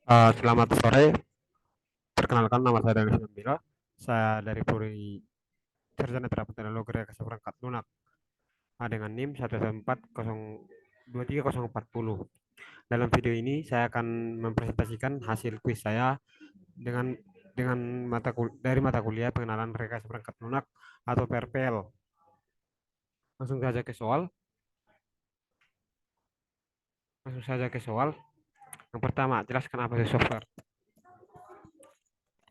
Selamat sore, perkenalkan nama saya Daniel Sinambira. Saya dari Puri Sarjana Terapan Teknologi Rekayasa Perangkat Lunak dengan NIM 114023040. Dalam video ini saya akan mempresentasikan hasil kuis saya dengan dari mata kuliah pengenalan rekayasa perangkat lunak atau PRPL. Langsung saja ke soal. Langsung saja ke soal. Yang pertama, jelaskan apa itu software.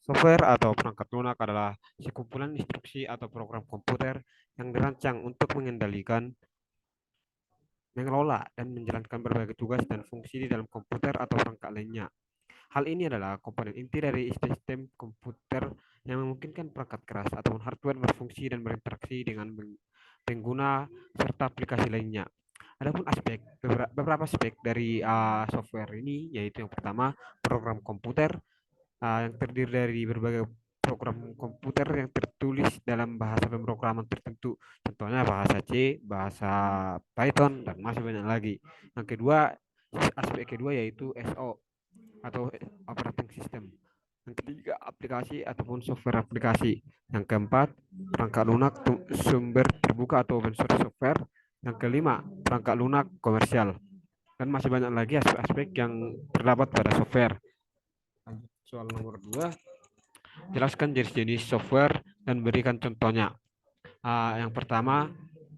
Software atau perangkat lunak adalah sekumpulan instruksi atau program komputer yang dirancang untuk mengendalikan, mengelola, dan menjalankan berbagai tugas dan fungsi di dalam komputer atau perangkat lainnya. Hal ini adalah komponen inti dari sistem komputer yang memungkinkan perangkat keras atau hardware berfungsi dan berinteraksi dengan pengguna serta aplikasi lainnya. Adapun beberapa aspek dari software ini, yaitu yang pertama program komputer yang terdiri dari berbagai program komputer yang tertulis dalam bahasa pemrograman tertentu, contohnya bahasa C, bahasa Python, dan masih banyak lagi. Yang kedua, aspek kedua yaitu SO atau operating system. Yang ketiga, aplikasi ataupun software aplikasi. Yang keempat, perangkat lunak sumber terbuka atau open source software. Yang kelima, perangkat lunak komersial. Dan masih banyak lagi aspek-aspek yang terdapat pada software. Soal nomor 2, jelaskan jenis-jenis software dan berikan contohnya. Yang pertama,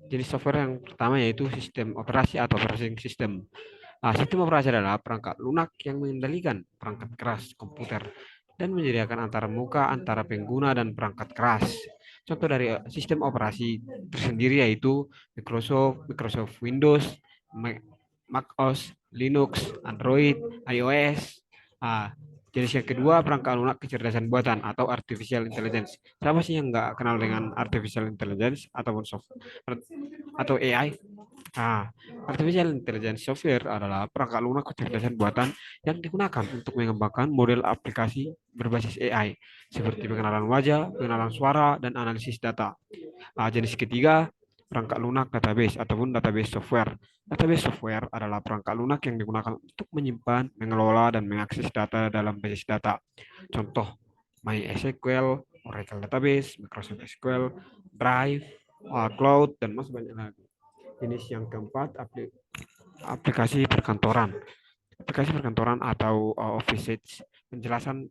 jenis software yang pertama yaitu sistem operasi atau operating system. Sistem operasi adalah perangkat lunak yang mengendalikan perangkat keras komputer dan menyediakan antara muka antara pengguna dan perangkat keras. Contoh dari sistem operasi tersendiri yaitu Microsoft Windows, Mac OS, Linux, Android, iOS. Jenis yang kedua, perangkat lunak kecerdasan buatan atau artificial intelligence. Siapa sih yang nggak kenal dengan artificial intelligence ataupun software atau AI? Ah, Artificial Intelligence Software adalah perangkat lunak kecerdasan buatan yang digunakan untuk mengembangkan model aplikasi berbasis AI, seperti pengenalan wajah, pengenalan suara, dan analisis data. Jenis ketiga, perangkat lunak database ataupun database software. Database software adalah perangkat lunak yang digunakan untuk menyimpan, mengelola, dan mengakses data dalam basis data. Contoh, MySQL, Oracle Database, Microsoft SQL, Drive, Cloud, dan masih banyak lagi. Jenis yang keempat, aplikasi perkantoran. Aplikasi perkantoran atau Office. Penjelasan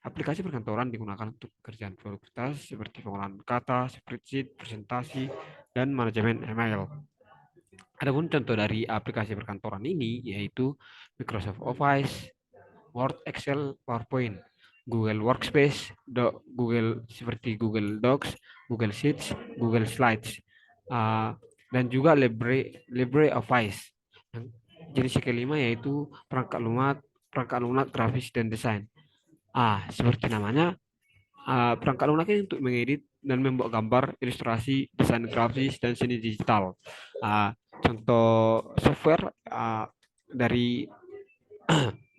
aplikasi perkantoran digunakan untuk pekerjaan produktivitas seperti pengolahan kata, spreadsheet, presentasi, dan manajemen email. Adapun contoh dari aplikasi perkantoran ini yaitu Microsoft Office, Word, Excel, PowerPoint, Google Workspace, Google seperti Google Docs, Google Sheets, Google Slides, dan juga LibreOffice. Jenis kelima yaitu perangkat lunak grafis dan desain. Seperti namanya, perangkat lunak ini untuk mengedit dan membuat gambar, ilustrasi, desain grafis, dan seni digital. Contoh software dari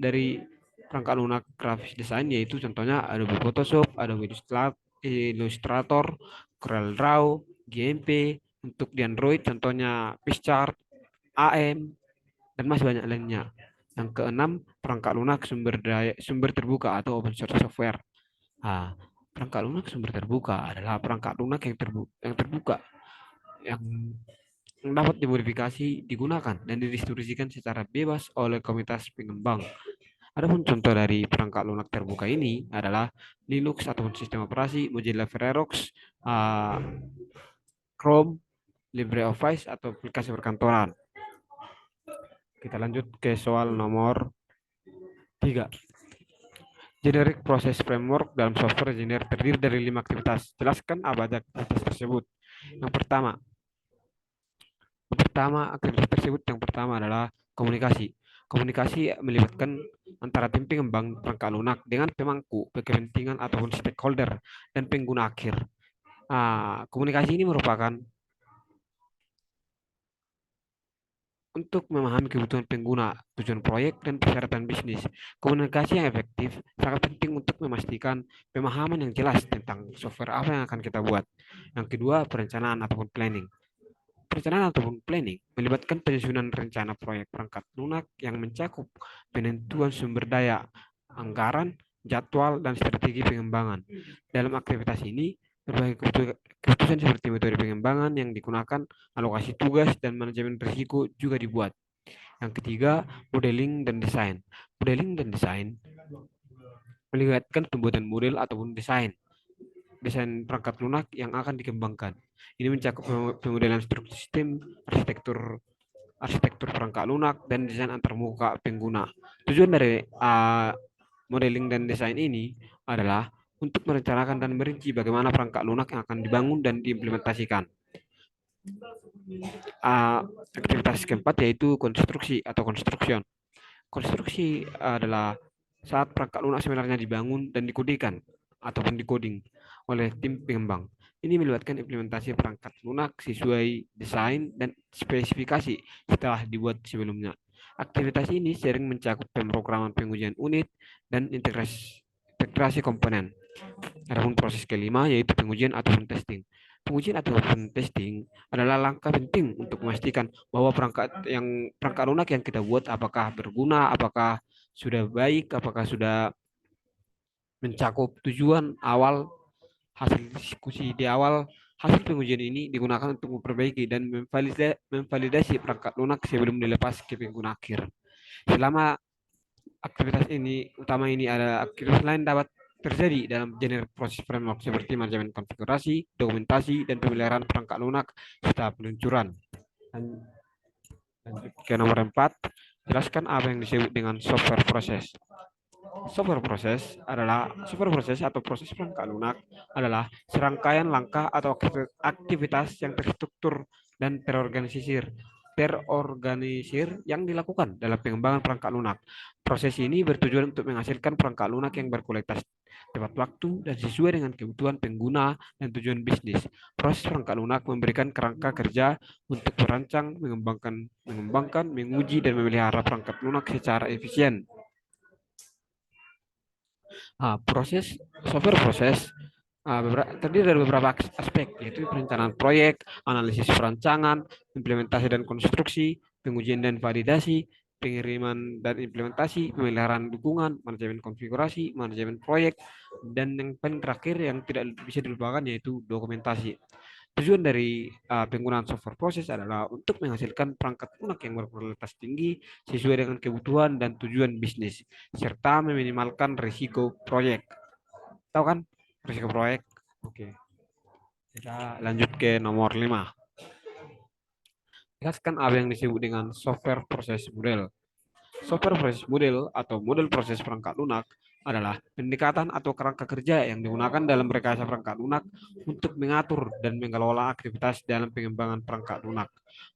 dari perangkat lunak grafis desain yaitu contohnya Adobe Photoshop, Adobe Illustrator, CorelDRAW, GMP. Untuk di Android contohnya Pixar, AM, dan masih banyak lainnya. Yang keenam, perangkat lunak sumber terbuka atau open source software. Perangkat lunak sumber terbuka adalah perangkat lunak yang terbuka yang dapat dimodifikasi, digunakan, dan didistribusikan secara bebas oleh komunitas pengembang. Adapun contoh dari perangkat lunak terbuka ini adalah Linux ataupun sistem operasi, Mozilla Firefox, Chrome, LibreOffice, atau aplikasi perkantoran. Kita lanjut ke soal nomor 3. Generic Process Framework dalam software engineer terdiri dari 5 aktivitas. Jelaskan apa saja aktivitas tersebut. Yang pertama adalah komunikasi. Komunikasi melibatkan antara tim pengembang perangkat lunak dengan pemangku kepentingan ataupun stakeholder dan pengguna akhir. Komunikasi ini merupakan untuk memahami kebutuhan pengguna, tujuan proyek, dan persyaratan bisnis. Komunikasi yang efektif sangat penting untuk memastikan pemahaman yang jelas tentang software apa yang akan kita buat. Yang kedua, perencanaan ataupun planning. Perencanaan ataupun planning melibatkan penyusunan rencana proyek perangkat lunak yang mencakup penentuan sumber daya, anggaran, jadwal, dan strategi pengembangan. Dalam aktivitas ini, berbagai keputusan seperti metode pengembangan yang digunakan, alokasi tugas, dan manajemen risiko juga dibuat. Yang ketiga, modeling dan desain. Modeling dan desain melibatkan pembuatan model ataupun desain perangkat lunak yang akan dikembangkan. Ini mencakup pemodelan struktur sistem, arsitektur perangkat lunak, dan desain antarmuka pengguna. Tujuan dari modeling dan desain ini adalah untuk merencanakan dan merinci bagaimana perangkat lunak yang akan dibangun dan diimplementasikan. Aktivitas keempat yaitu konstruksi atau construction. Konstruksi adalah saat perangkat lunak sebenarnya dibangun dan dikodekan ataupun dikoding oleh tim pengembang. Ini melibatkan implementasi perangkat lunak sesuai desain dan spesifikasi setelah dibuat sebelumnya. Aktivitas ini sering mencakup pemrograman pengujian unit dan integrasi komponen. Adapun proses kelima yaitu pengujian ataupun testing. Pengujian ataupun testing adalah langkah penting untuk memastikan bahwa perangkat lunak yang kita buat apakah berguna, apakah sudah baik, apakah sudah mencakup tujuan awal. Hasil diskusi di awal, hasil pengujian ini digunakan untuk memperbaiki dan memvalidasi perangkat lunak sebelum dilepas ke pengguna akhir. Selama aktivitas ini utama ini ada aktivitas lain dapat terjadi dalam genre proses framework seperti manajemen konfigurasi, dokumentasi, dan pemeliharaan perangkat lunak serta peluncuran. Lanjut ke nomor 4, jelaskan apa yang disebut dengan software proses. Software proses atau proses perangkat lunak adalah serangkaian langkah atau aktivitas yang terstruktur dan terorganisir yang dilakukan dalam pengembangan perangkat lunak. Proses ini bertujuan untuk menghasilkan perangkat lunak yang berkualitas, tepat waktu, dan sesuai dengan kebutuhan pengguna dan tujuan bisnis. Proses perangkat lunak memberikan kerangka kerja untuk merancang, mengembangkan, menguji, dan memelihara perangkat lunak secara efisien. Software proses terdiri dari beberapa aspek, yaitu perencanaan proyek, analisis perancangan, implementasi dan konstruksi, pengujian dan validasi, pengiriman dan implementasi, pemeliharaan dukungan, manajemen konfigurasi, manajemen proyek, dan yang paling terakhir yang tidak bisa dilupakan yaitu dokumentasi. Tujuan dari penggunaan software proses adalah untuk menghasilkan perangkat lunak yang berkualitas tinggi sesuai dengan kebutuhan dan tujuan bisnis, serta meminimalkan risiko proyek. Tahu kan risiko proyek? Oke. Kita lanjut ke nomor 5. Jelaskan apa yang disebut dengan software proses model. Software proses model atau model proses perangkat lunak adalah pendekatan atau kerangka kerja yang digunakan dalam rekayasa perangkat lunak untuk mengatur dan mengelola aktivitas dalam pengembangan perangkat lunak.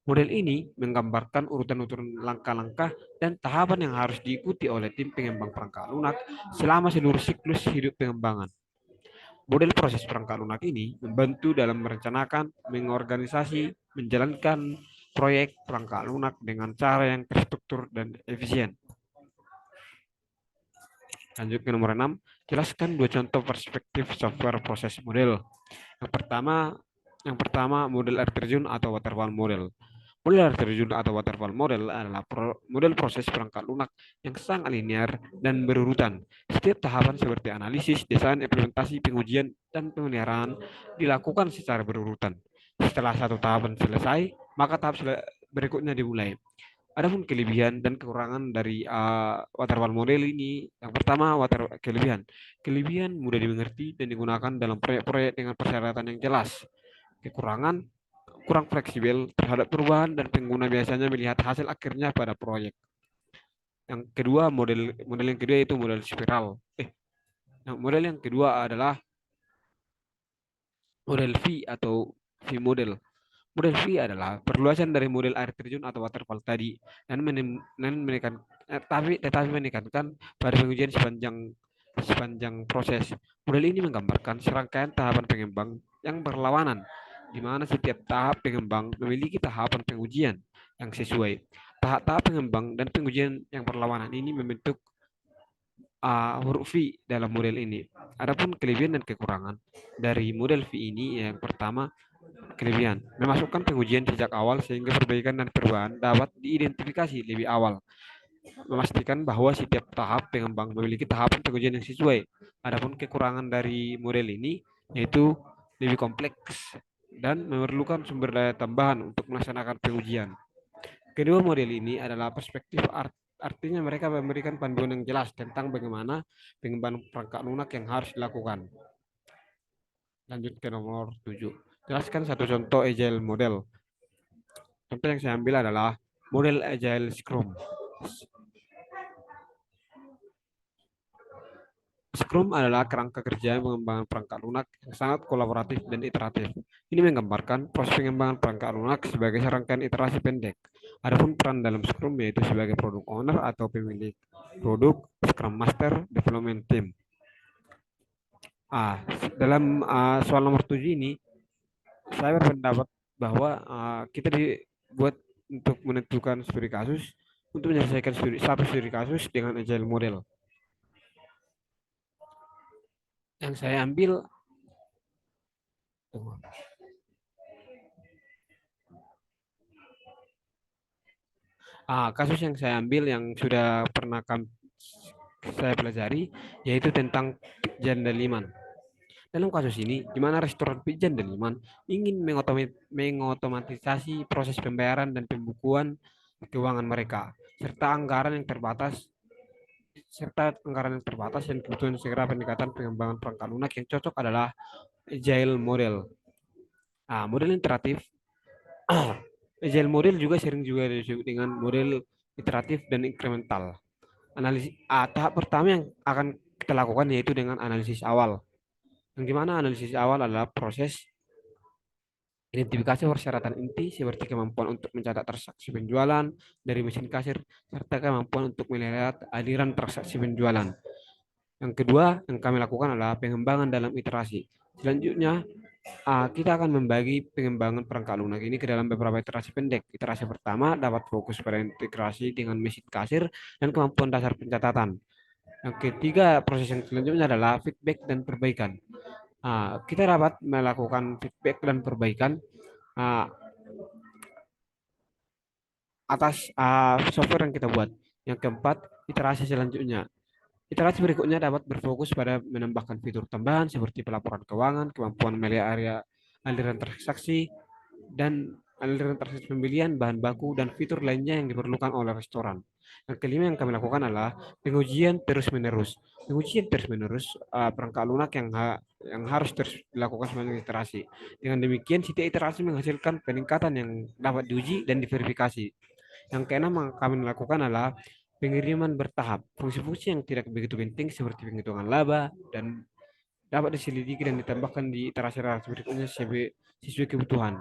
Model ini menggambarkan urutan-urutan langkah-langkah dan tahapan yang harus diikuti oleh tim pengembang perangkat lunak selama seluruh siklus hidup pengembangan. Model proses perangkat lunak ini membantu dalam merencanakan, mengorganisasi, menjalankan proyek perangkat lunak dengan cara yang terstruktur dan efisien. Lanjut ke nomor 6, jelaskan 2 contoh perspektif software proses model. Yang pertama model air terjun atau waterfall model. Model air terjun atau waterfall model adalah model proses perangkat lunak yang sangat linear dan berurutan. Setiap tahapan seperti analisis, desain, implementasi, pengujian, dan pemeliharaan dilakukan secara berurutan. Setelah satu tahapan selesai, maka tahap berikutnya dimulai. Adapun kelebihan dan kekurangan dari waterfall model ini, yang pertama kelebihan mudah dimengerti dan digunakan dalam proyek-proyek dengan persyaratan yang jelas. Kekurangan kurang fleksibel terhadap perubahan dan pengguna biasanya melihat hasil akhirnya pada proyek. Yang kedua, model yang kedua yaitu model spiral. Model yang kedua adalah model V atau V model. Model V adalah perluasan dari model air terjun atau waterfall tadi dan menekankan pada pengujian sepanjang proses. Model ini menggambarkan serangkaian tahapan pengembang yang berlawanan, di mana setiap tahap pengembang memiliki tahapan pengujian yang sesuai. Tahap-tahap pengembang dan pengujian yang berlawanan ini membentuk huruf V dalam model ini. Adapun kelebihan dan kekurangan dari model V ini, yang pertama, Kelebihan, memasukkan pengujian sejak awal sehingga perbaikan dan perubahan dapat diidentifikasi lebih awal, memastikan bahwa setiap tahap pengembang memiliki tahapan pengujian yang sesuai. Adapun kekurangan dari model ini yaitu lebih kompleks dan memerlukan sumber daya tambahan untuk melaksanakan pengujian. Kedua model ini adalah perspektif artinya mereka memberikan panduan yang jelas tentang bagaimana pengembangan perangkat lunak yang harus dilakukan. Lanjut ke nomor 7. Jelaskan satu contoh agile model. Contoh yang saya ambil adalah model agile Scrum. Scrum adalah kerangka kerja pengembangan perangkat lunak yang sangat kolaboratif dan iteratif. Ini menggambarkan proses pengembangan perangkat lunak sebagai serangkaian iterasi pendek. Adapun peran dalam Scrum yaitu sebagai product owner atau pemilik produk, Scrum Master, Development Team. Dalam soal nomor 7 ini, saya berpendapat bahwa kita dibuat untuk menentukan studi kasus untuk menyelesaikan satu studi kasus dengan agile model. Yang saya ambil kasus yang saya ambil yang sudah pernah saya pelajari yaitu tentang Pijan Daliman. Dalam kasus ini, di mana restoran Pijan Daliman ingin mengotomatisasi proses pembayaran dan pembukuan keuangan mereka, serta anggaran yang terbatas dan kebutuhan segera peningkatan pengembangan perangkat lunak yang cocok adalah agile model. Model iteratif agile model juga disebut dengan model iteratif dan incremental. Tahap pertama yang akan kita lakukan yaitu dengan analisis awal. Yang dimana analisis awal adalah proses identifikasi persyaratan inti seperti kemampuan untuk mencatat transaksi penjualan dari mesin kasir serta kemampuan untuk melihat aliran transaksi penjualan. Yang kedua yang kami lakukan adalah pengembangan dalam iterasi. Selanjutnya kita akan membagi pengembangan perangkat lunak ini ke dalam beberapa iterasi pendek. Iterasi pertama dapat fokus pada integrasi dengan mesin kasir dan kemampuan dasar pencatatan. Yang ketiga, proses yang selanjutnya adalah feedback dan perbaikan. Kita dapat melakukan feedback dan perbaikan atas software yang kita buat. Yang keempat, iterasi selanjutnya. Iterasi berikutnya dapat berfokus pada menambahkan fitur tambahan seperti pelaporan keuangan, kemampuan melihat area aliran transaksi, dan aliran transaksi pembelian, bahan baku, dan fitur lainnya yang diperlukan oleh restoran. Yang kelima yang kami lakukan adalah pengujian terus-menerus. Pengujian terus-menerus perangkat lunak yang harus terus dilakukan sebanyak iterasi. Dengan demikian, setiap iterasi menghasilkan peningkatan yang dapat diuji dan diverifikasi. Yang keenam yang kami lakukan adalah pengiriman bertahap. Fungsi-fungsi yang tidak begitu penting seperti penghitungan laba dan dapat diselidiki dan ditambahkan di iterasi berikutnya sesuai kebutuhan.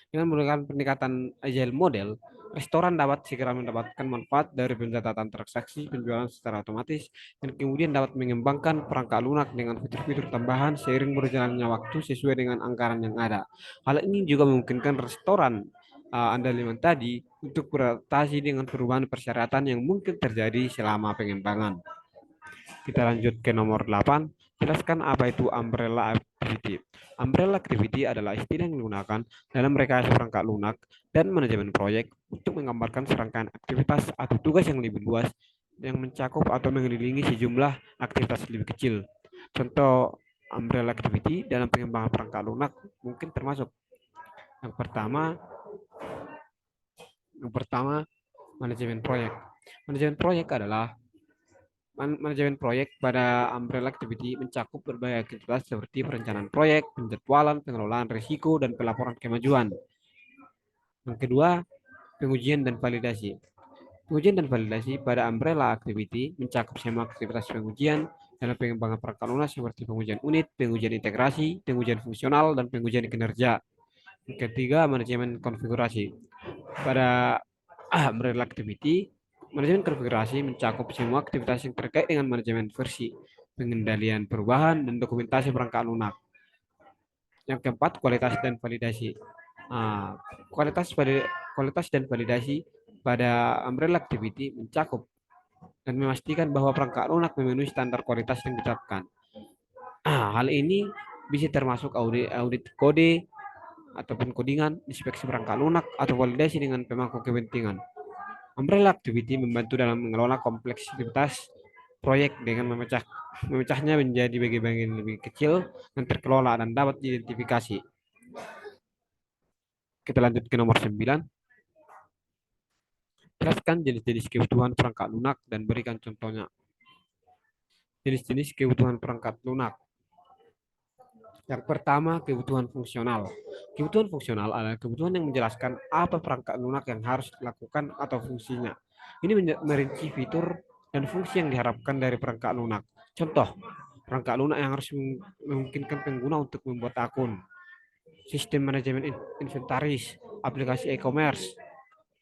Dengan menggunakan peningkatan agile model, restoran dapat segera mendapatkan manfaat dari pencatatan transaksi penjualan secara otomatis dan kemudian dapat mengembangkan perangkat lunak dengan fitur-fitur tambahan seiring berjalannya waktu sesuai dengan anggaran yang ada. Hal ini juga memungkinkan restoran Andaliman tadi untuk beradaptasi dengan perubahan persyaratan yang mungkin terjadi selama pengembangan. Kita lanjut ke nomor 8. Jelaskan apa itu umbrella activity. Umbrella activity adalah istilah yang digunakan dalam rekayasa perangkat lunak dan manajemen proyek untuk menggambarkan serangkaian aktivitas atau tugas yang lebih luas yang mencakup atau mengelilingi sejumlah aktivitas lebih kecil. Contoh umbrella activity dalam pengembangan perangkat lunak mungkin termasuk yang pertama manajemen proyek. Manajemen proyek adalah manajemen proyek pada umbrella activity mencakup berbagai aktivitas seperti perencanaan proyek, penjadwalan, pengelolaan risiko, dan pelaporan kemajuan. Yang kedua, pengujian dan validasi. Pengujian dan validasi pada umbrella activity mencakup semua aktivitas pengujian dalam pengembangan perangkat lunak seperti pengujian unit, pengujian integrasi, pengujian fungsional, dan pengujian kinerja. Yang ketiga, manajemen konfigurasi. Pada umbrella activity, manajemen konfigurasi mencakup semua aktivitas yang terkait dengan manajemen versi, pengendalian perubahan, dan dokumentasi perangkat lunak. Yang keempat, kualitas dan validasi. Kualitas dan validasi pada umbrella activity mencakup dan memastikan bahwa perangkat lunak memenuhi standar kualitas yang ditetapkan. Hal ini bisa termasuk audit kode ataupun codingan, inspeksi perangkat lunak, atau validasi dengan pemangku kepentingan. Umbrella activity membantu dalam mengelola kompleksitas proyek dengan memecahnya menjadi bagian-bagian lebih kecil dan terkelola dan dapat diidentifikasi. Kita lanjut ke nomor 9. Jelaskan jenis-jenis kebutuhan perangkat lunak dan berikan contohnya. Jenis-jenis kebutuhan perangkat lunak. Yang pertama, kebutuhan fungsional. Kebutuhan fungsional adalah kebutuhan yang menjelaskan apa perangkat lunak yang harus dilakukan atau fungsinya. Ini merinci fitur dan fungsi yang diharapkan dari perangkat lunak. Contoh, perangkat lunak yang harus memungkinkan pengguna untuk membuat akun, sistem manajemen inventaris, aplikasi e-commerce,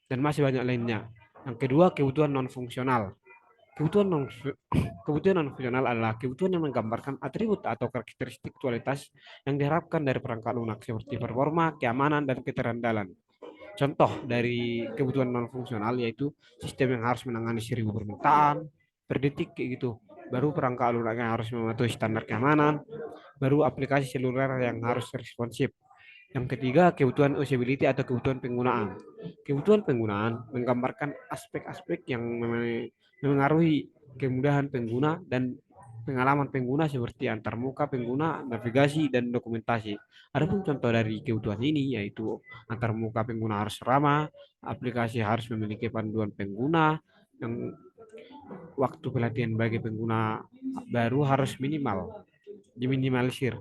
dan masih banyak lainnya. Yang kedua, kebutuhan non-fungsional. Kebutuhan non Kebutuhan non-fungsional adalah kebutuhan yang menggambarkan atribut atau karakteristik kualitas yang diharapkan dari perangkat lunak seperti performa, keamanan, dan keterandalan. Contoh dari kebutuhan non-fungsional yaitu sistem yang harus menangani 1.000 permintaan per detik kayak gitu. Baru perangkat lunak yang harus mematuhi standar keamanan, baru aplikasi seluler yang harus responsif. Yang ketiga, kebutuhan usability atau kebutuhan penggunaan. Kebutuhan penggunaan menggambarkan aspek-aspek yang memengaruhi kemudahan pengguna dan pengalaman pengguna seperti antarmuka pengguna, navigasi, dan dokumentasi. Adapun contoh dari kebutuhan ini yaitu antarmuka pengguna harus ramah, aplikasi harus memiliki panduan pengguna, yang waktu pelatihan bagi pengguna baru harus diminimalisir.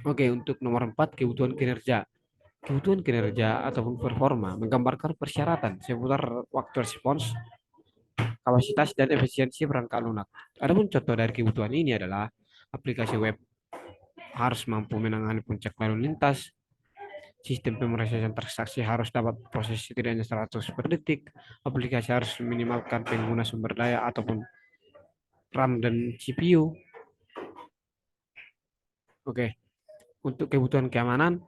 Oke, untuk nomor 4, kebutuhan kinerja. Kebutuhan kinerja ataupun performa menggambarkan persyaratan seputar waktu respons, kapasitas, dan efisiensi perangkat lunak. Adapun contoh dari kebutuhan ini adalah aplikasi web harus mampu menangani puncak lalu lintas, sistem pemrosesan transaksi harus dapat proses setidaknya 100 per detik, aplikasi harus minimalkan pengguna sumber daya ataupun RAM dan CPU. Oke, untuk kebutuhan keamanan,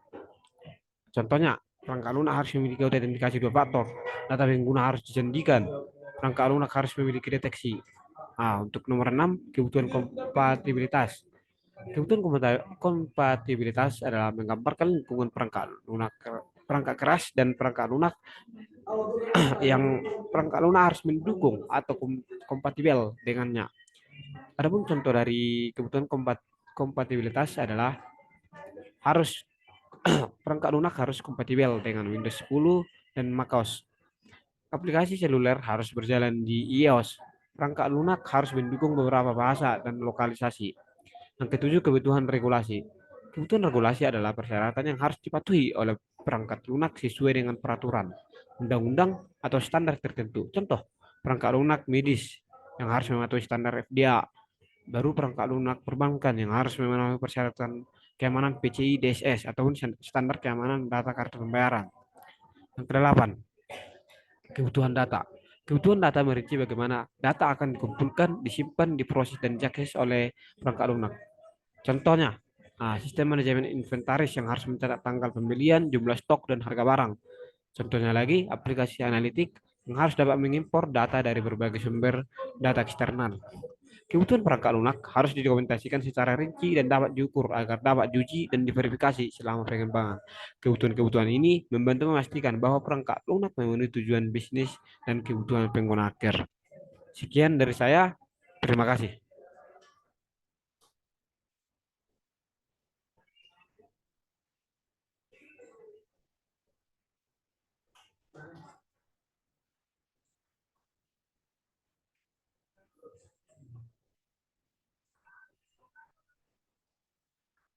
contohnya perangkat lunak harus memiliki autentikasi 2 faktor, data pengguna harus dijanjikan, perangkat lunak harus memiliki deteksi. Untuk nomor 6, kebutuhan kompatibilitas. Kebutuhan kompatibilitas adalah menggambarkan lingkungan perangkat keras dan perangkat lunak yang perangkat lunak harus mendukung atau kompatibel dengannya. Adapun contoh dari kebutuhan kompatibilitas adalah harus perangkat lunak harus kompatibel dengan Windows 10 dan macOS. Aplikasi seluler harus berjalan di iOS. Perangkat lunak harus mendukung beberapa bahasa dan lokalisasi. Yang ketujuh, kebutuhan regulasi. Kebutuhan regulasi adalah persyaratan yang harus dipatuhi oleh perangkat lunak sesuai dengan peraturan, undang-undang, atau standar tertentu. Contoh, perangkat lunak medis yang harus mematuhi standar FDA, baru perangkat lunak perbankan yang harus memenuhi persyaratan keamanan PCI DSS ataupun standar keamanan data kartu pembayaran. Yang kedelapan, kebutuhan data. Kebutuhan data merinci bagaimana data akan dikumpulkan, disimpan, diproses, dan diakses oleh perangkat lunak. Contohnya, sistem manajemen inventaris yang harus mencatat tanggal pembelian, jumlah stok, dan harga barang. Contohnya lagi, aplikasi analitik yang harus dapat mengimpor data dari berbagai sumber data eksternal. Kebutuhan perangkat lunak harus didokumentasikan secara rinci dan dapat diukur agar dapat diuji dan diverifikasi selama pengembangan. Kebutuhan-kebutuhan ini membantu memastikan bahwa perangkat lunak memenuhi tujuan bisnis dan kebutuhan pengguna akhir. Sekian dari saya. Terima kasih.